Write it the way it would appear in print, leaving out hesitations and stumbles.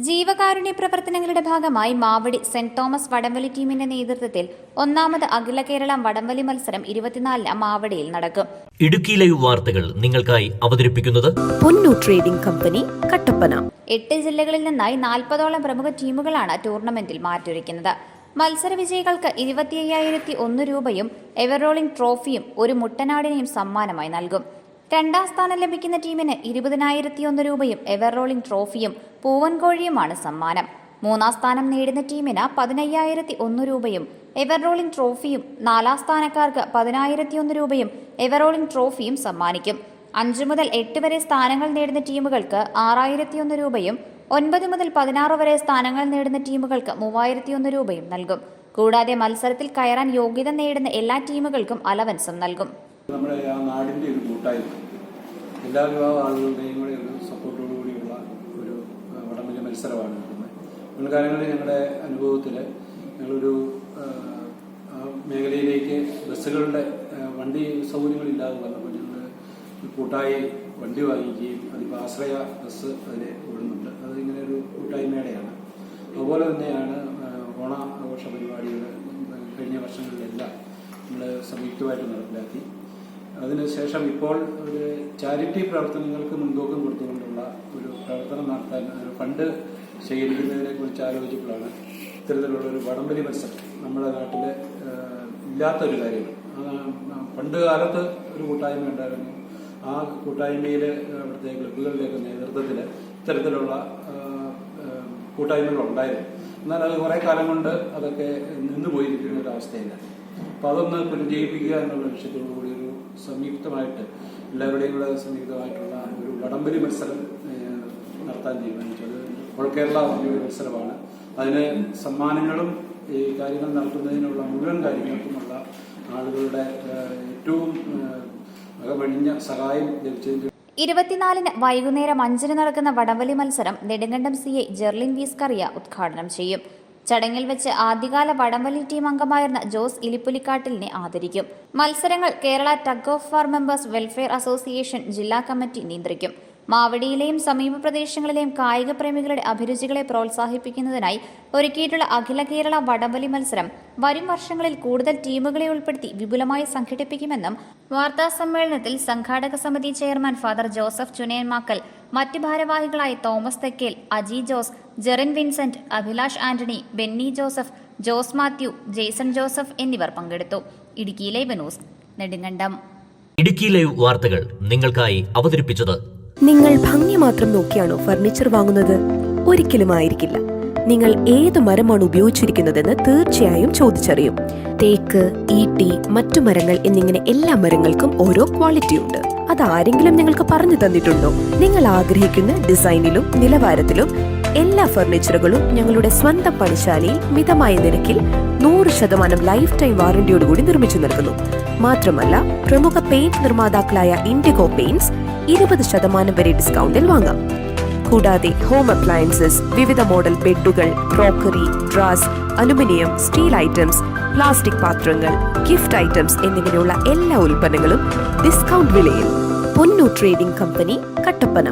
ജീവകാരുണ്യ പ്രവർത്തനങ്ങളുടെ ഭാഗമായി മാവടി സെന്റ് തോമസ് വടംവലി ടീമിന്റെ നേതൃത്വത്തിൽ ഒന്നാമത് അഖില കേരള വടംവലി മത്സരം 24-ന് മാവടിയിൽ നടക്കും. ഇടുക്കി ലൈവ് വാർത്തകൾ നിങ്ങൾക്കായി അവതരിപ്പിക്കുന്നത് പൊന്നു ട്രേഡിംഗ് കമ്പനി, കട്ടപ്പന. 8 ജില്ലകളിൽ നിന്നായി 40ഓളം പ്രമുഖ ടീമുകളാണ് ടൂർണമെന്റിൽ മാറ്റുരയ്ക്കുന്നത്. മത്സര വിജയികൾക്ക് 25,001 രൂപയും എവർ റോളിംഗ് ട്രോഫിയും ഒരു മുട്ടനാടിനെയും സമ്മാനമായി നൽകും. 2ാം സ്ഥാനം ലഭിക്കുന്ന ടീമിന് 20,001 രൂപയും എവർ റോളിംഗ് ട്രോഫിയും പൂവൻകോഴിയുമാണ് സമ്മാനം. 3ാം സ്ഥാനം നേടുന്ന ടീമിന് 15,001 രൂപയും എവർ റോളിംഗ് ട്രോഫിയും 4ാം സ്ഥാനക്കാർക്ക് 10,001 രൂപയും എവർ റോളിംഗ് ട്രോഫിയും സമ്മാനിക്കും. 5 മുതൽ 8 വരെ സ്ഥാനങ്ങൾ നേടുന്ന ടീമുകൾക്ക് 6,001 രൂപയും 9 മുതൽ 16 വരെ സ്ഥാനങ്ങൾ നേടുന്ന ടീമുകൾക്ക് 3,001 രൂപയും നൽകും. കൂടാതെ മത്സരത്തിൽ കയറാൻ യോഗ്യത നേടുന്ന എല്ലാ ടീമുകൾക്കും അലവൻസും നൽകും. നമ്മുടെ ആ നാടിൻ്റെ ഒരു കൂട്ടായ്മ, എല്ലാ വിഭാഗം ആളുകളുടെയും കൂടെ ഒരു സപ്പോർട്ടോടുകൂടിയുള്ള ഒരു വടംവലി മത്സരമാണ് നടക്കുന്നത്. മുൻകാലങ്ങളിൽ ഞങ്ങളുടെ അനുഭവത്തിൽ ഞങ്ങളൊരു മേഖലയിലേക്ക് ബസ്സുകളുടെ വണ്ടി സൗകര്യങ്ങളില്ലാതെ വന്നപ്പോൾ ഞങ്ങൾ കൂട്ടായി വണ്ടി വാങ്ങിക്കുകയും അതിപ്പോൾ ആശ്രയ ബസ് അതിൽ ഓടുന്നുണ്ട്. അത് ഇങ്ങനെ ഒരു കൂട്ടായ്മയുടെയാണ്. അതുപോലെ തന്നെയാണ് ഓണാഘോഷ പരിപാടികൾ കഴിഞ്ഞ വർഷങ്ങളിലെല്ലാം നമ്മൾ സംയുക്തമായിട്ട് നടപ്പിലാക്കി. അതിനുശേഷം ഇപ്പോൾ ഒരു ചാരിറ്റി പ്രവർത്തനങ്ങൾക്ക് മുൻതൂക്കം കൊടുത്തുകൊണ്ടുള്ള ഒരു പ്രവർത്തനം നടത്താൻ ഫണ്ട് ശേഖരിക്കുന്നതിനെ കുറിച്ച് ആലോചിച്ചപ്പോഴാണ് ഇത്തരത്തിലുള്ള ഒരു വടംവലി മത്സരം നമ്മുടെ നാട്ടിൽ ഇല്ലാത്തൊരു കാര്യമാണ്. പണ്ട് കാലത്ത് ഒരു കൂട്ടായ്മ ഉണ്ടായിരുന്നു. ആ കൂട്ടായ്മയിൽ അവിടുത്തെ ക്ലബ്ബുകളുടെയൊക്കെ നേതൃത്വത്തിൽ ഇത്തരത്തിലുള്ള കൂട്ടായ്മകൾ ഉണ്ടായിരുന്നു. എന്നാൽ അത് കുറേ കാലം കൊണ്ട് അതൊക്കെ നിന്നുപോയിരിക്കുന്ന ഒരു അവസ്ഥയില്ല. അപ്പോൾ അതൊന്ന് പുനരുജ്ജീവിപ്പിക്കുക എന്നുള്ള ലക്ഷ്യത്തോടു കൂടി ഒരു സംയുക്തമായിട്ട് എല്ലാവരുടെയും കൂടെ സംയുക്തമായിട്ടുള്ള ഒരു വടംവലി മത്സരം നടത്താൻ തീരുമാനിച്ചത്. ഓൾ കേരള വടംവലി മത്സരമാണ്. അതിന് സമ്മാനങ്ങളും ഈ കാര്യങ്ങൾ നടത്തുന്നതിനുള്ള മുഴുവൻ കാര്യങ്ങൾക്കുമുള്ള ആളുകളുടെ ഏറ്റവും അകമഴിഞ്ഞ സഹായം ലഭിച്ചതിന് 24-ന് വൈകുന്നേരം 5-ന് നടക്കുന്ന വടംവലി മത്സരം നെടുങ്കണ്ടം CI ജെർലിൻ വീസ്കറിയ ഉദ്ഘാടനം ചെയ്യും. ചടങ്ങിൽ വെച്ച് ആദ്യകാല വടംവലി ടീം അംഗമായിരുന്ന ജോസ് ഇലിപ്പുലിക്കാട്ടിലിനെ ആദരിക്കും. മത്സരങ്ങൾ Kerala tug of war members welfare association ജില്ലാ കമ്മിറ്റി നിയന്ത്രിക്കും. മാവടിയിലെയും സമീപ പ്രദേശങ്ങളിലെയും കായിക പ്രേമികളുടെ അഭിരുചികളെ പ്രോത്സാഹിപ്പിക്കുന്നതിനായി ഒരുക്കിയിട്ടുള്ള അഖില കേരള വടംവലി മത്സരം വരും വർഷങ്ങളിൽ കൂടുതൽ ടീമുകളെ ഉൾപ്പെടുത്തി വിപുലമായി സംഘടിപ്പിക്കുമെന്നും വാർത്താ സമ്മേളനത്തിൽ സംഘാടക സമിതി ചെയർമാൻ ഫാദർ ജോസഫ് ചുനയൻമാക്കൽ, മറ്റ് ഭാരവാഹികളായ Thomas Thekkel, Aji Jose, Jerin Vincent, Abhilash Antony, Benny Joseph, Jose Mathew, Jaison Joseph എന്നിവർ പങ്കെടുത്തു. Idukki live news, Nedumkandam. Idukki live വാർത്തകൾ നിങ്ങൾക്കായി അവതരിപ്പിച്ചത് നിങ്ങൾ ഭംഗി മാത്രം നോക്കിയാണോ ഫർണിച്ചർ വാങ്ങുന്നത്? ഒരിക്കലും ആയിരിക്കില്ല. നിങ്ങൾ ഏത് മരമാണ് ഉപയോഗിച്ചിരിക്കുന്നതെന്ന് തീർച്ചയായും ചോദിച്ചറിയും. തേക്ക്, ഈട്ടി, മറ്റു മരങ്ങൾ എന്നിങ്ങനെ എല്ലാ മരങ്ങൾക്കും ഓരോ ക്വാളിറ്റി ഉണ്ട്. അതാരെങ്കിലും നിങ്ങൾക്ക് പറഞ്ഞു തന്നിട്ടുണ്ടോ? നിങ്ങൾ ആഗ്രഹിക്കുന്ന ഡിസൈനിലും നിലവാരത്തിലും എല്ലാ ഫർണിച്ചറുകളും ഞങ്ങളുടെ സ്വന്തം പണിശാലയിൽ മിതമായ നിരക്കിൽ 100% ലൈഫ് ടൈം വാറന്റിയോടുകൂടി നിർമ്മിച്ചു നൽകുന്നു. മാത്രമല്ല, പ്രമുഖ പെയിന്റ് നിർമ്മാതാക്കളായ ഇൻഡിഗോ പെയിന്റ്സ് 20% വരെ ഡിസ്കൗണ്ടിൽ വാങ്ങാം. കൂടാതെ ഹോം അപ്ലയൻസസ്, വിവിധ മോഡൽ ബെഡുകൾ, crockery, glass, aluminium, steel items, plastic പാത്രങ്ങൾ, ഗിഫ്റ്റ് ഐറ്റംസ് എന്നിങ്ങനെയുള്ള എല്ലാ ഉൽപ്പന്നങ്ങളും ഡിസ്കൗണ്ട് വിലയിൽ. പൊന്നു ട്രേഡിംഗ് കമ്പനി, കട്ടപ്പന.